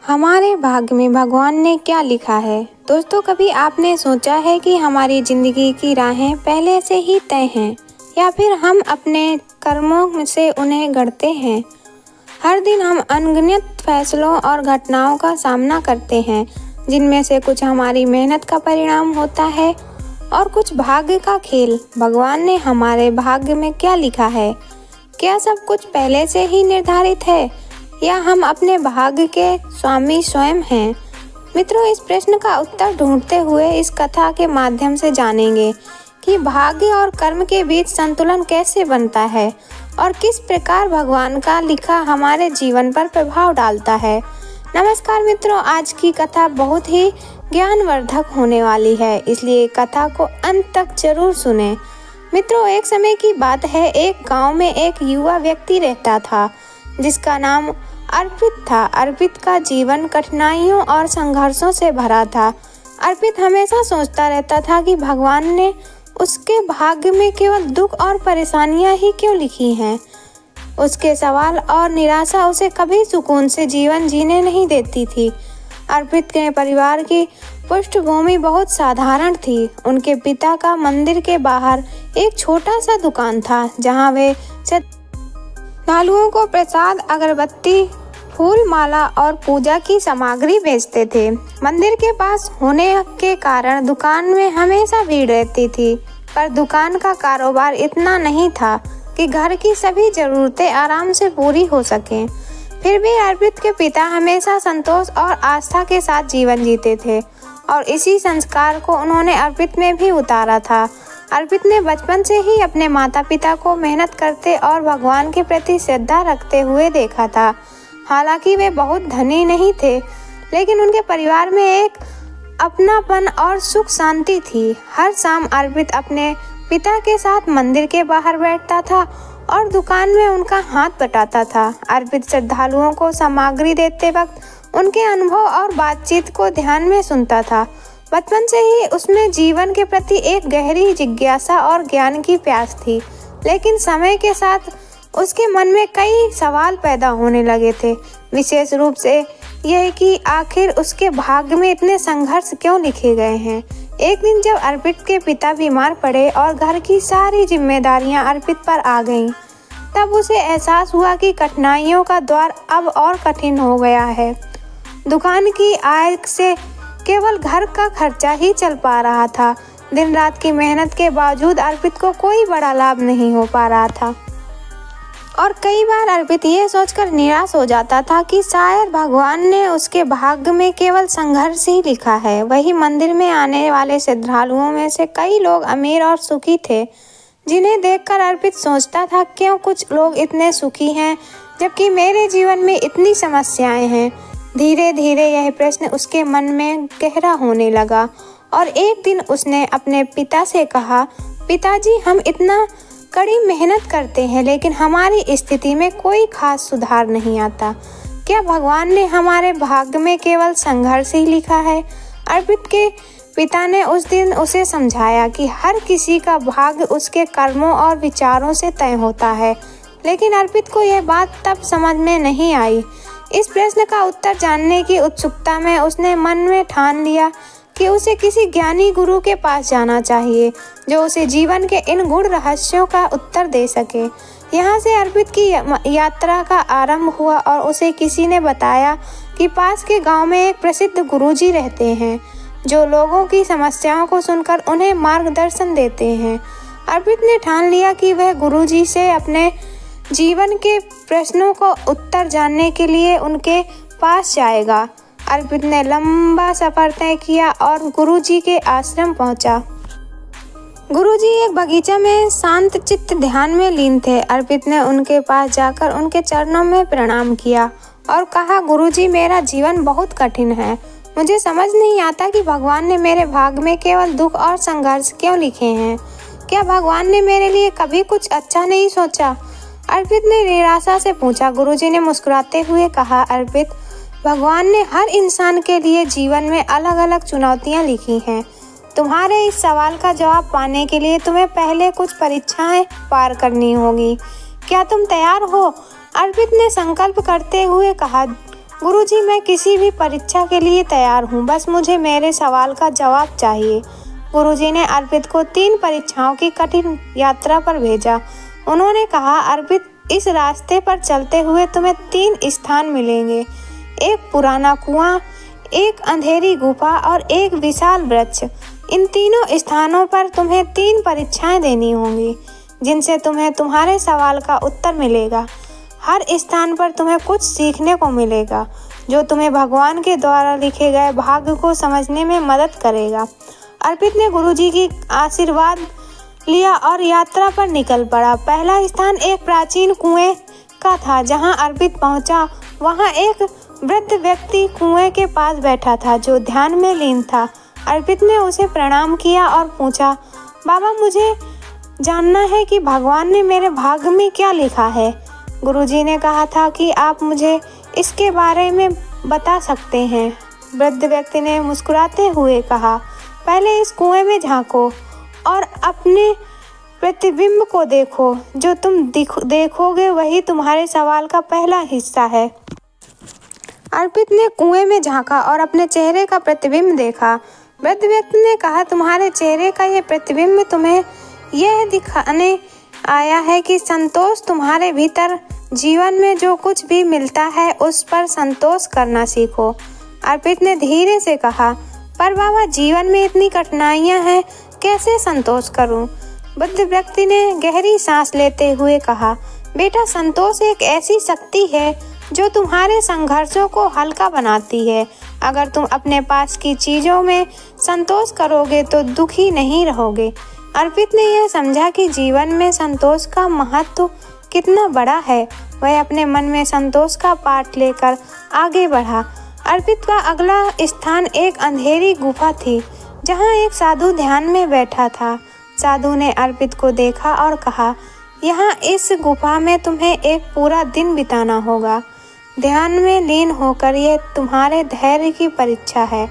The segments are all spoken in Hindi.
हमारे भाग्य में भगवान ने क्या लिखा है। दोस्तों, कभी आपने सोचा है कि हमारी ज़िंदगी की राहें पहले से ही तय हैं या फिर हम अपने कर्मों से उन्हें गढ़ते हैं। हर दिन हम अनगिनत फैसलों और घटनाओं का सामना करते हैं, जिनमें से कुछ हमारी मेहनत का परिणाम होता है और कुछ भाग्य का खेल। भगवान ने हमारे भाग्य में क्या लिखा है? क्या सब कुछ पहले से ही निर्धारित है या हम अपने भाग्य के स्वामी स्वयं हैं? मित्रों, इस प्रश्न का उत्तर ढूंढते हुए इस कथा के माध्यम से जानेंगे कि भाग्य और कर्म के बीच संतुलन कैसे बनता है और किस प्रकार भगवान का लिखा हमारे जीवन पर प्रभाव डालता है। नमस्कार मित्रों, आज की कथा बहुत ही ज्ञानवर्धक होने वाली है, इसलिए कथा को अंत तक जरूर सुनें। मित्रों, एक समय की बात है, एक गांव में एक युवा व्यक्ति रहता था जिसका नाम अर्पित था। अर्पित का जीवन कठिनाइयों और संघर्षों से भरा था। अर्पित हमेशा सोचता रहता था कि भगवान ने उसके भाग्य में केवल दुख और परेशानियां ही क्यों लिखी हैं। उसके सवाल और निराशा उसे कभी सुकून से जीवन जीने नहीं देती थी। अर्पित के परिवार की पृष्ठभूमि बहुत साधारण थी। उनके पिता का मंदिर के बाहर एक छोटा सा दुकान था, जहां वे श्रद्धालुओं को प्रसाद, अगरबत्ती, फूल माला और पूजा की सामग्री बेचते थे। मंदिर के पास होने के कारण दुकान में हमेशा भीड़ रहती थी, पर दुकान का कारोबार इतना नहीं था कि घर की सभी जरूरतें आराम से पूरी हो सकें। फिर भी अर्पित के पिता हमेशा संतोष और आस्था के साथ जीवन जीते थे और इसी संस्कार को उन्होंने अर्पित में भी उतारा था। अर्पित ने बचपन से ही अपने माता पिता को मेहनत करते और भगवान के प्रति श्रद्धा रखते हुए देखा था। हालांकि वे बहुत धनी नहीं थे, लेकिन उनके परिवार में एक अपनापन और सुख शांति थी। हर शाम अर्पित अपने पिता के साथ मंदिर के बाहर बैठता था और दुकान में उनका हाथ बटाता था। अर्पित श्रद्धालुओं को सामग्री देते वक्त उनके अनुभव और बातचीत को ध्यान में सुनता था। बचपन से ही उसमें जीवन के प्रति एक गहरी जिज्ञासा और ज्ञान की प्यास थी, लेकिन समय के साथ उसके मन में कई सवाल पैदा होने लगे थे, विशेष रूप से यह कि आखिर उसके भाग्य में इतने संघर्ष क्यों लिखे गए हैं। एक दिन जब अर्पित के पिता बीमार पड़े और घर की सारी जिम्मेदारियां अर्पित पर आ गईं, तब उसे एहसास हुआ कि कठिनाइयों का द्वार अब और कठिन हो गया है। दुकान की आय से केवल घर का खर्चा ही चल पा रहा था। दिन रात की मेहनत के बावजूद अर्पित को कोई बड़ा लाभ नहीं हो पा रहा था और कई बार अर्पित ये सोचकर निराश हो जाता था कि शायद भगवान ने उसके भाग्य में केवल संघर्ष ही लिखा है। वही मंदिर में आने वाले श्रद्धालुओं में से कई लोग अमीर और सुखी थे, जिन्हें देखकर अर्पित सोचता था, क्यों कुछ लोग इतने सुखी हैं जबकि मेरे जीवन में इतनी समस्याएं हैं। धीरे धीरे यह प्रश्न उसके मन में गहरा होने लगा और एक दिन उसने अपने पिता से कहा, पिताजी, हम इतना कड़ी मेहनत करते हैं लेकिन हमारी स्थिति में कोई खास सुधार नहीं आता। क्या भगवान ने हमारे भाग्य में केवल संघर्ष ही लिखा है? अर्पित के पिता ने उस दिन उसे समझाया कि हर किसी का भाग्य उसके कर्मों और विचारों से तय होता है, लेकिन अर्पित को यह बात तब समझ में नहीं आई। इस प्रश्न का उत्तर जानने की उत्सुकता में उसने मन में ठान लिया कि उसे किसी ज्ञानी गुरु के पास जाना चाहिए, जो उसे जीवन के इन गूढ़ रहस्यों का उत्तर दे सके। यहाँ से अर्पित की यात्रा का आरंभ हुआ और उसे किसी ने बताया कि पास के गांव में एक प्रसिद्ध गुरुजी रहते हैं, जो लोगों की समस्याओं को सुनकर उन्हें मार्गदर्शन देते हैं। अर्पित ने ठान लिया कि वह गुरुजी से अपने जीवन के प्रश्नों को उत्तर जानने के लिए उनके पास जाएगा। अर्पित ने लंबा सफर तय किया और गुरुजी के आश्रम पहुंचा। गुरुजी एक बगीचा में शांत चित्त ध्यान में लीन थे। अर्पित ने उनके पास जाकर उनके चरणों में प्रणाम किया और कहा, गुरुजी, मेरा जीवन बहुत कठिन है। मुझे समझ नहीं आता कि भगवान ने मेरे भाग्य में केवल दुख और संघर्ष क्यों लिखे हैं। क्या भगवान ने मेरे लिए कभी कुछ अच्छा नहीं सोचा? अर्पित ने निराशा से पूछा। गुरुजी ने मुस्कुराते हुए कहा, अर्पित, भगवान ने हर इंसान के लिए जीवन में अलग अलग चुनौतियां लिखी हैं। तुम्हारे इस सवाल का जवाब पाने के लिए तुम्हें पहले कुछ परीक्षाएं पार करनी होगी। क्या तुम तैयार हो? अर्पित ने संकल्प करते हुए कहा। गुरुजी, मैं किसी भी परीक्षा के लिए तैयार हूँ, बस मुझे मेरे सवाल का जवाब चाहिए। गुरुजी ने अर्पित को 3 परीक्षाओं की कठिन यात्रा पर भेजा। उन्होंने कहा, अर्पित, इस रास्ते पर चलते हुए तुम्हें 3 स्थान मिलेंगे, एक पुराना कुआं, एक अंधेरी गुफा और एक विशाल वृक्ष। इन तीनों स्थानों पर तुम्हें 3 परीक्षाएं देनी होंगी, जिनसे तुम्हें तुम्हारे सवाल का उत्तर मिलेगा। हर स्थान पर तुम्हें कुछ सीखने को मिलेगा, जो तुम्हें भगवान के द्वारा लिखे गए भाग्य को समझने में मदद करेगा। अर्पित ने गुरुजी की आशीर्वाद लिया और यात्रा पर निकल पड़ा। पहला स्थान एक प्राचीन कुएं का था। जहां अर्पित पहुंचा, वहां एक वृद्ध व्यक्ति कुएं के पास बैठा था, जो ध्यान में लीन था। अर्पित ने उसे प्रणाम किया और पूछा, बाबा, मुझे जानना है कि भगवान ने मेरे भाग्य में क्या लिखा है। गुरुजी ने कहा था कि आप मुझे इसके बारे में बता सकते हैं। वृद्ध व्यक्ति ने मुस्कुराते हुए कहा, पहले इस कुएं में झांको और अपने प्रतिबिंब को देखो। जो तुम देखोगे वही तुम्हारे सवाल का पहला हिस्सा है। अर्पित ने कुएं में झांका और अपने चेहरे का प्रतिबिंब देखा। वृद्ध व्यक्ति ने कहा, तुम्हारे चेहरे का यह प्रतिबिंब तुम्हें यह दिखाने आया है कि संतोष तुम्हारे भीतर, जीवन में जो कुछ भी मिलता है उस पर संतोष करना सीखो। अर्पित ने धीरे से कहा, पर बाबा, जीवन में इतनी कठिनाइयां हैं, कैसे संतोष करूं? वृद्ध व्यक्ति ने गहरी सांस लेते हुए कहा, बेटा, संतोष एक ऐसी शक्ति है जो तुम्हारे संघर्षों को हल्का बनाती है। अगर तुम अपने पास की चीजों में संतोष करोगे तो दुखी नहीं रहोगे। अर्पित ने यह समझा कि जीवन में संतोष का महत्व कितना बड़ा है। वह अपने मन में संतोष का पाठ लेकर आगे बढ़ा। अर्पित का अगला स्थान एक अंधेरी गुफा थी, जहां एक साधु ध्यान में बैठा था। साधु ने अर्पित को देखा और कहा, यहाँ इस गुफा में तुम्हें एक पूरा दिन बिताना होगा। ध्यान में लीन होकर यह तुम्हारे धैर्य की परीक्षा है।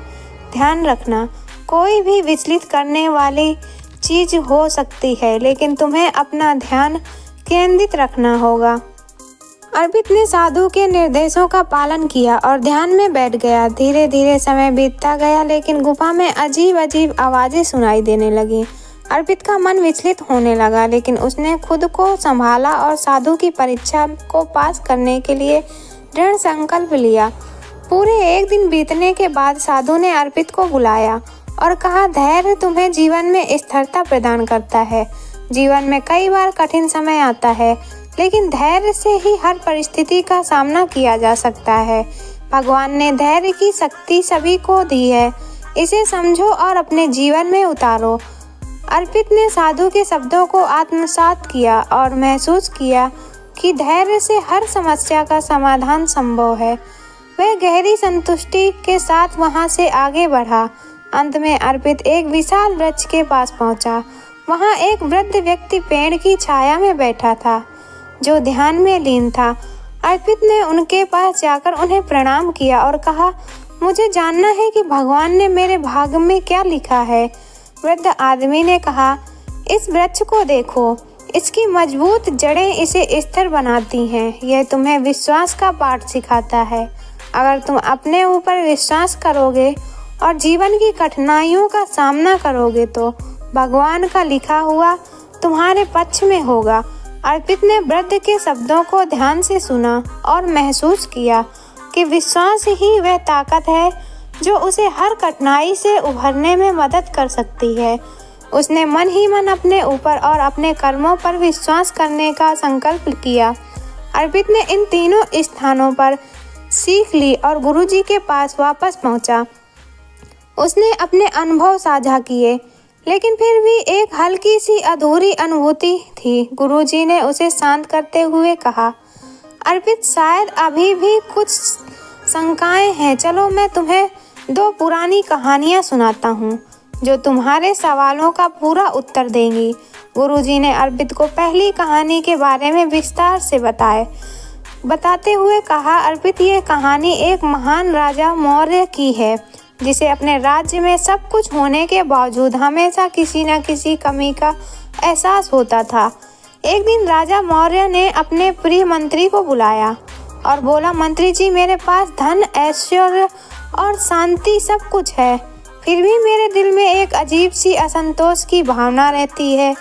ध्यान रखना, कोई भी विचलित करने वाली चीज हो सकती है, लेकिन तुम्हें अपना ध्यान केंद्रित रखना होगा। अर्पित ने साधु के निर्देशों का पालन किया और ध्यान में बैठ गया। धीरे धीरे समय बीतता गया, लेकिन गुफा में अजीब अजीब आवाजें सुनाई देने लगी। अर्पित का मन विचलित होने लगा, लेकिन उसने खुद को संभाला और साधु की परीक्षा को पास करने के लिए दृढ़ संकल्प लिया। पूरे एक दिन बीतने के बाद साधु ने अर्पित को बुलाया और कहा, धैर्य तुम्हें जीवन में स्थिरता प्रदान करता है। जीवन में कई बार कठिन समय आता है, लेकिन धैर्य से ही हर परिस्थिति का सामना किया जा सकता है। भगवान ने धैर्य की शक्ति सभी को दी है, इसे समझो और अपने जीवन में उतारो। अर्पित ने साधु के शब्दों को आत्मसात किया और महसूस किया कि धैर्य से हर समस्या का समाधान संभव है। वह गहरी संतुष्टि के साथ वहां से आगे बढ़ा। अंत में अर्पित एक विशाल वृक्ष के पास पहुंचा। वहां एक वृद्ध व्यक्ति पेड़ की छाया में बैठा था, जो ध्यान में लीन था। अर्पित ने उनके पास जाकर उन्हें प्रणाम किया और कहा, मुझे जानना है कि भगवान ने मेरे भाग्य में क्या लिखा है। वृद्ध आदमी ने कहा, इस वृक्ष को देखो, इसकी मजबूत जड़ें इसे स्थिर बनाती हैं। यह तुम्हें विश्वास का पाठ सिखाता है। अगर तुम अपने ऊपर विश्वास करोगे और जीवन की कठिनाइयों का सामना करोगे तो भगवान का लिखा हुआ तुम्हारे पक्ष में होगा। अर्पित ने वृद्ध के शब्दों को ध्यान से सुना और महसूस किया कि विश्वास ही वह ताकत है जो उसे हर कठिनाई से उभरने में मदद कर सकती है। उसने मन ही मन अपने ऊपर और अपने कर्मों पर विश्वास करने का संकल्प किया। अर्पित ने इन तीनों स्थानों पर सीख ली और गुरुजी के पास वापस पहुंचा। उसने अपने अनुभव साझा किए, लेकिन फिर भी एक हल्की सी अधूरी अनुभूति थी। गुरुजी ने उसे शांत करते हुए कहा, अर्पित, शायद अभी भी कुछ शंकाएं हैं। चलो मैं तुम्हें 2 पुरानी कहानियां सुनाता हूँ, जो तुम्हारे सवालों का पूरा उत्तर देंगी। गुरुजी ने अर्पित को पहली कहानी के बारे में विस्तार से बताते हुए कहा, अर्पित, ये कहानी एक महान राजा मौर्य की है, जिसे अपने राज्य में सब कुछ होने के बावजूद हमेशा किसी न किसी कमी का एहसास होता था। एक दिन राजा मौर्य ने अपने प्रिय मंत्री को बुलाया और बोला, मंत्री जी मेरे पास धन, ऐश्वर्य और शांति सब कुछ है, फिर भी मेरे दिल में एक अजीब सी असंतोष की भावना रहती है।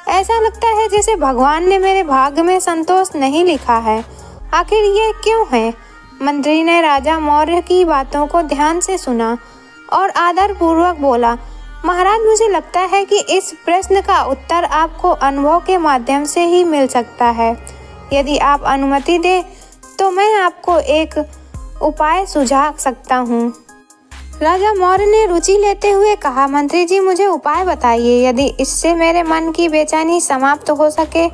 ऐसा लगता है जैसे भगवान ने मेरे भाग्य में संतोष नहीं लिखा है। आखिर ये क्यों है? मंत्री ने राजा मौर्य की बातों को ध्यान से सुना और आदर पूर्वक बोला, महाराज मुझे लगता है कि इस प्रश्न का उत्तर आपको अनुभव के माध्यम से ही मिल सकता है। यदि आप अनुमति दें तो मैं आपको एक उपाय सुझा सकता हूँ। राजा मौर्य ने रुचि लेते हुए कहा, मंत्री जी मुझे उपाय बताइए, यदि इससे मेरे मन की बेचैनी समाप्त हो सके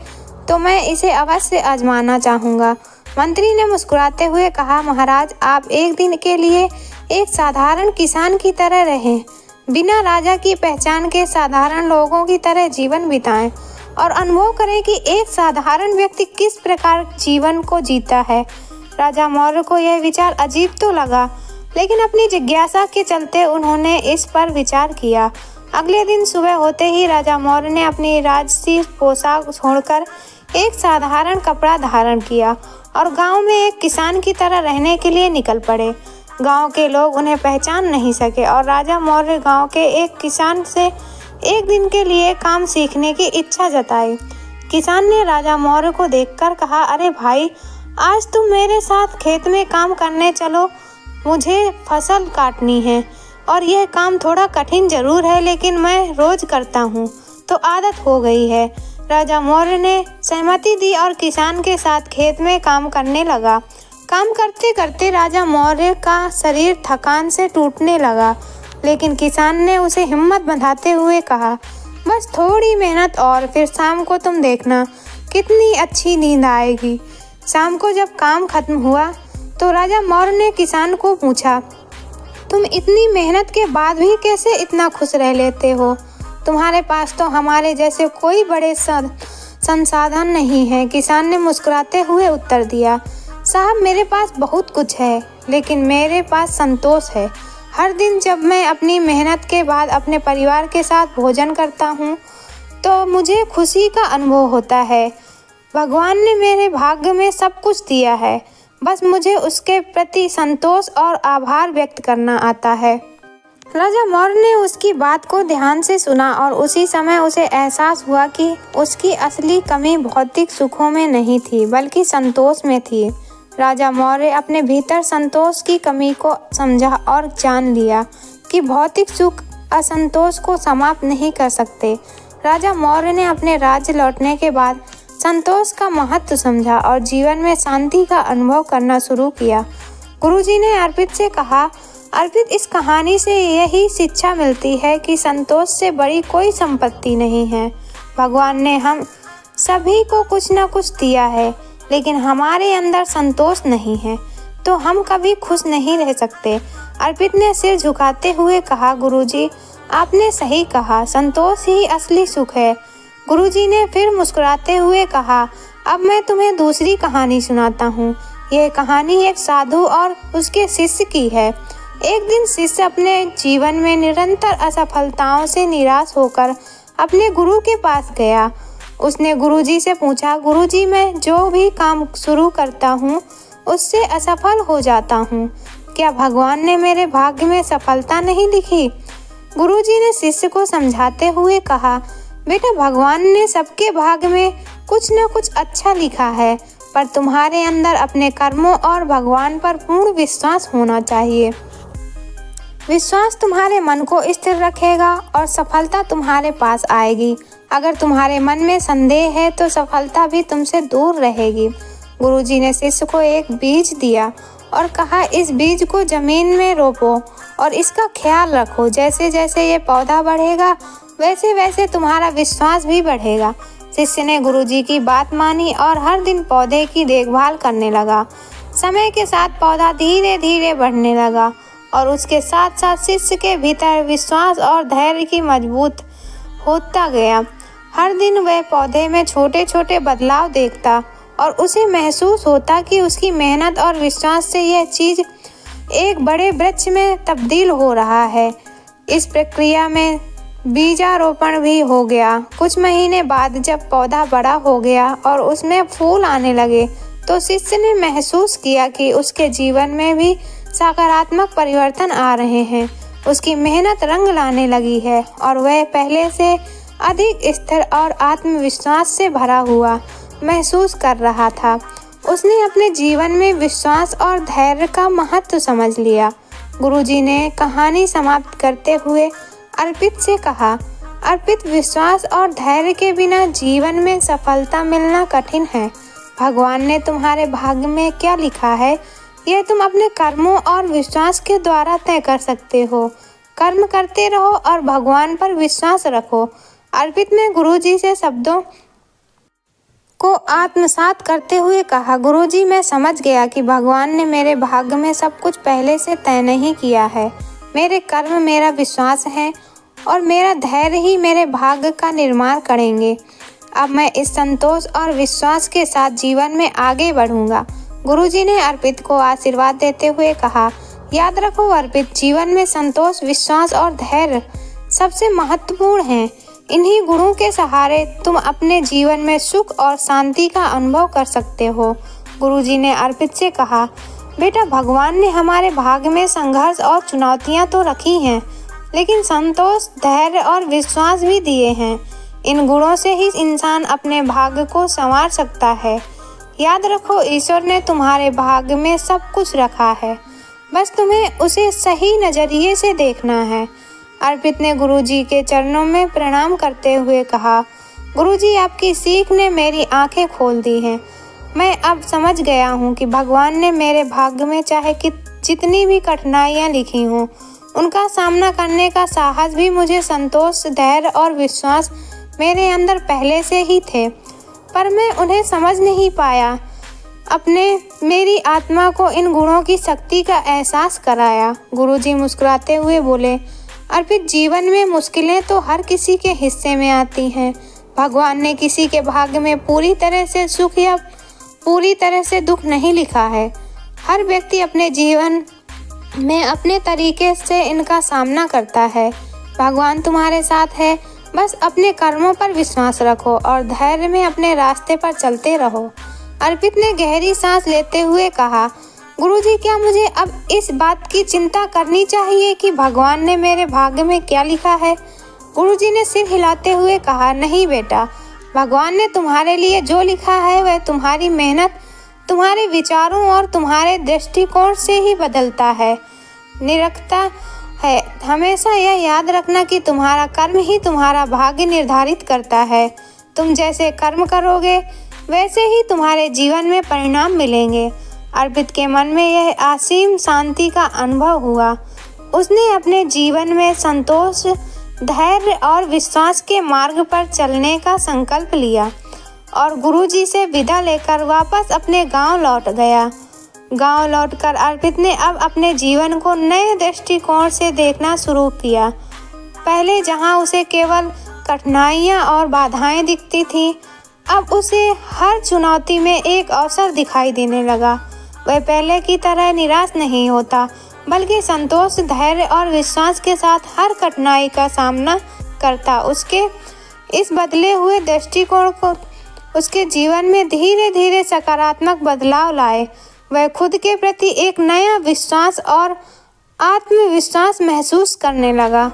तो मैं इसे अवश्य आजमाना चाहूँगा। मंत्री ने मुस्कुराते हुए कहा, महाराज आप एक दिन के लिए एक साधारण किसान की तरह रहें, बिना राजा की पहचान के साधारण लोगों की तरह जीवन बिताएं और अनुभव करें कि एक साधारण व्यक्ति किस प्रकार जीवन को जीता है। राजा मौर्य को यह विचार अजीब तो लगा, लेकिन अपनी जिज्ञासा के चलते उन्होंने इस पर विचार किया। अगले दिन सुबह होते ही राजा मौर्य ने अपनी राजसी पोशाक छोड़कर एक साधारण कपड़ा धारण किया और गांव में एक किसान की तरह रहने के लिए निकल पड़े। गांव के लोग उन्हें पहचान नहीं सके और राजा मौर्य गांव के एक किसान से एक दिन के लिए काम सीखने की इच्छा जताई। किसान ने राजा मौर्य को देखकर कहा, अरे भाई, आज तुम मेरे साथ खेत में काम करने चलो, मुझे फसल काटनी है और यह काम थोड़ा कठिन जरूर है, लेकिन मैं रोज करता हूँ तो आदत हो गई है। राजा मौर्य ने सहमति दी और किसान के साथ खेत में काम करने लगा। काम करते करते राजा मौर्य का शरीर थकान से टूटने लगा, लेकिन किसान ने उसे हिम्मत बंधाते हुए कहा, बस थोड़ी मेहनत और फिर शाम को तुम देखना कितनी अच्छी नींद आएगी। शाम को जब काम खत्म हुआ तो राजा मौर्य ने किसान को पूछा, तुम इतनी मेहनत के बाद भी कैसे इतना खुश रह लेते हो? तुम्हारे पास तो हमारे जैसे कोई बड़े संसाधन नहीं है। किसान ने मुस्कुराते हुए उत्तर दिया, साहब मेरे पास बहुत कुछ है, लेकिन मेरे पास संतोष है। हर दिन जब मैं अपनी मेहनत के बाद अपने परिवार के साथ भोजन करता हूँ तो मुझे खुशी का अनुभव होता है। भगवान ने मेरे भाग्य में सब कुछ दिया है, बस मुझे उसके प्रति संतोष और आभार व्यक्त करना आता है। राजा मौर्य ने उसकी बात को ध्यान से सुना और उसी समय उसे एहसास हुआ कि उसकी असली कमी भौतिक सुखों में नहीं थी, बल्कि संतोष में थी। राजा मौर्य अपने भीतर संतोष की कमी को समझा और जान लिया कि भौतिक सुख असंतोष को समाप्त नहीं कर सकते। राजा मौर्य ने अपने राज्य लौटने के बाद संतोष का महत्व समझा और जीवन में शांति का अनुभव करना शुरू किया। गुरुजी ने अर्पित से कहा, अर्पित, इस कहानी से यही शिक्षा मिलती है कि संतोष से बड़ी कोई संपत्ति नहीं है। भगवान ने हम सभी को कुछ न कुछ दिया है, लेकिन हमारे अंदर संतोष नहीं है तो हम कभी खुश नहीं रह सकते। अर्पित ने सिर झुकाते हुए कहा, गुरुजी आपने सही कहा, संतोष ही असली सुख है। गुरुजी ने फिर मुस्कुराते हुए कहा, अब मैं तुम्हें दूसरी कहानी सुनाता हूँ। यह कहानी एक साधु और उसके शिष्य की है। एक दिन शिष्य अपने जीवन में निरंतर असफलताओं से निराश होकर अपने गुरु के पास गया। उसने गुरुजी से पूछा, गुरुजी मैं जो भी काम शुरू करता हूँ उससे असफल हो जाता हूँ, क्या भगवान ने मेरे भाग्य में सफलता नहीं लिखी? गुरुजी ने शिष्य को समझाते हुए कहा, बेटा भगवान ने सबके भाग्य में कुछ न कुछ अच्छा लिखा है, पर तुम्हारे अंदर अपने कर्मों और भगवान पर पूर्ण विश्वास होना चाहिए। विश्वास तुम्हारे मन को स्थिर रखेगा और सफलता तुम्हारे पास आएगी। अगर तुम्हारे मन में संदेह है तो सफलता भी तुमसे दूर रहेगी। गुरुजी ने शिष्य को एक बीज दिया और कहा, इस बीज को जमीन में रोपो और इसका ख्याल रखो। जैसे जैसे ये पौधा बढ़ेगा वैसे वैसे तुम्हारा विश्वास भी बढ़ेगा। शिष्य ने गुरुजी की बात मानी और हर दिन पौधे की देखभाल करने लगा। समय के साथ पौधा धीरे धीरे बढ़ने लगा और उसके साथ साथ शिष्य के भीतर विश्वास और धैर्य की मजबूत होता गया। हर दिन वह पौधे में छोटे छोटे बदलाव देखता और उसे महसूस होता कि उसकी मेहनत और विश्वास से यह चीज एक बड़े वृक्ष में तब्दील हो रहा है। इस प्रक्रिया में बीजारोपण भी हो गया। कुछ महीने बाद जब पौधा बड़ा हो गया और उसमें फूल आने लगे तो शिष्य ने महसूस किया कि उसके जीवन में भी सकारात्मक परिवर्तन आ रहे हैं। उसकी मेहनत रंग लाने लगी है और वह पहले से अधिक स्थिर और आत्मविश्वास से भरा हुआ महसूस कर रहा था। उसने अपने जीवन में विश्वास और धैर्य का महत्व समझ लिया। गुरुजी ने कहानी समाप्त करते हुए अर्पित से कहा, अर्पित, विश्वास और धैर्य के बिना जीवन में सफलता मिलना कठिन है। भगवान ने तुम्हारे भाग्य में क्या लिखा है, यह तुम अपने कर्मों और विश्वास के द्वारा तय कर सकते हो। कर्म करते रहो और भगवान पर विश्वास रखो। अर्पित ने गुरुजी से शब्दों को आत्मसात करते हुए कहा, गुरुजी, मैं समझ गया कि भगवान ने मेरे भाग्य में सब कुछ पहले से तय नहीं किया है। मेरे कर्म, मेरा विश्वास है और मेरा धैर्य ही मेरे भाग्य का निर्माण करेंगे। अब मैं इस संतोष और विश्वास के साथ जीवन में आगे बढ़ूंगा। गुरुजी ने अर्पित को आशीर्वाद देते हुए कहा, याद रखो अर्पित, जीवन में संतोष, विश्वास और धैर्य सबसे महत्वपूर्ण हैं। इन्हीं गुणों के सहारे तुम अपने जीवन में सुख और शांति का अनुभव कर सकते हो। गुरुजी ने अर्पित से कहा, बेटा, भगवान ने हमारे भाग्य में संघर्ष और चुनौतियां तो रखी हैं, लेकिन संतोष, धैर्य और विश्वास भी दिए हैं। इन गुणों से ही इंसान अपने भाग्य को संवार सकता है। याद रखो, ईश्वर ने तुम्हारे भाग्य में सब कुछ रखा है, बस तुम्हें उसे सही नजरिए से देखना है। अर्पित ने गुरुजी के चरणों में प्रणाम करते हुए कहा, गुरुजी, आपकी सीख ने मेरी आंखें खोल दी हैं। मैं अब समझ गया हूँ कि भगवान ने मेरे भाग्य में चाहे जितनी भी कठिनाइयाँ लिखी हों, उनका सामना करने का साहस भी मुझे संतोष, धैर्य और विश्वास मेरे अंदर पहले से ही थे, पर मैं उन्हें समझ नहीं पाया। मेरी आत्मा को इन गुणों की शक्ति का एहसास कराया। गुरुजी मुस्कुराते हुए बोले, अर्पित, जीवन में मुश्किलें तो हर किसी के हिस्से में आती हैं। भगवान ने किसी के भाग्य में पूरी तरह से सुख या पूरी तरह से दुख नहीं लिखा है। हर व्यक्ति अपने जीवन में अपने तरीके से इनका सामना करता है। भगवान तुम्हारे साथ है, बस अपने कर्मों पर विश्वास रखो और धैर्य में अपने रास्ते पर चलते रहो। अर्पित ने गहरी सांस लेते हुए कहा, गुरुजी, क्या मुझे अब इस बात की चिंता करनी चाहिए कि भगवान ने मेरे भाग्य में क्या लिखा है? गुरुजी ने सिर हिलाते हुए कहा, नहीं बेटा, भगवान ने तुम्हारे लिए जो लिखा है वह तुम्हारी मेहनत, तुम्हारे विचारों और तुम्हारे दृष्टिकोण से ही बदलता है, निरखता है। हमेशा यह याद रखना कि तुम्हारा कर्म ही तुम्हारा भाग्य निर्धारित करता है। तुम जैसे कर्म करोगे वैसे ही तुम्हारे जीवन में परिणाम मिलेंगे। अर्पित के मन में यह असीम शांति का अनुभव हुआ। उसने अपने जीवन में संतोष, धैर्य और विश्वास के मार्ग पर चलने का संकल्प लिया और गुरुजी से विदा लेकर वापस अपने गांव लौट गया। गांव लौटकर अर्पित ने अब अपने जीवन को नए दृष्टिकोण से देखना शुरू किया। पहले जहां उसे केवल कठिनाइयां और बाधाएं दिखती थीं, अब उसे हर चुनौती में एक अवसर दिखाई देने लगा। वह पहले की तरह निराश नहीं होता, बल्कि संतोष, धैर्य और विश्वास के साथ हर कठिनाई का सामना करता। उसके इस बदले हुए दृष्टिकोण को उसके जीवन में धीरे धीरे सकारात्मक बदलाव लाए। वह खुद के प्रति एक नया विश्वास और आत्मविश्वास महसूस करने लगा।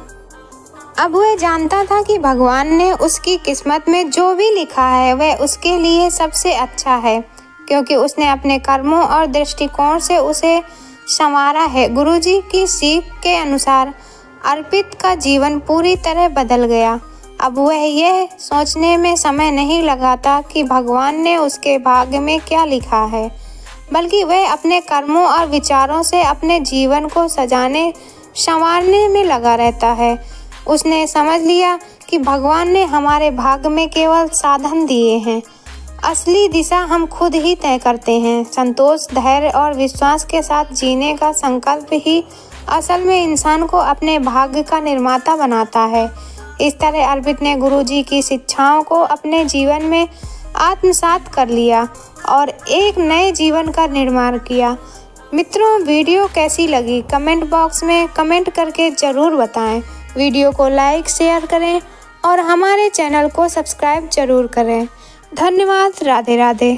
अब वह जानता था कि भगवान ने उसकी किस्मत में जो भी लिखा है वह उसके लिए सबसे अच्छा है, क्योंकि उसने अपने कर्मों और दृष्टिकोण से उसे संवारा है। गुरुजी की सीख के अनुसार अर्पित का जीवन पूरी तरह बदल गया। अब वह यह सोचने में समय नहीं लगाता कि भगवान ने उसके भाग्य में क्या लिखा है, बल्कि वह अपने कर्मों और विचारों से अपने जीवन को सजाने संवारने में लगा रहता है। उसने समझ लिया कि भगवान ने हमारे भाग्य में केवल साधन दिए हैं, असली दिशा हम खुद ही तय करते हैं। संतोष, धैर्य और विश्वास के साथ जीने का संकल्प ही असल में इंसान को अपने भाग्य का निर्माता बनाता है। इस तरह अर्पित ने गुरुजी की शिक्षाओं को अपने जीवन में आत्मसात कर लिया और एक नए जीवन का निर्माण किया। मित्रों, वीडियो कैसी लगी कमेंट बॉक्स में कमेंट करके ज़रूर बताएं। वीडियो को लाइक, शेयर करें और हमारे चैनल को सब्सक्राइब जरूर करें। धन्यवाद। राधे राधे।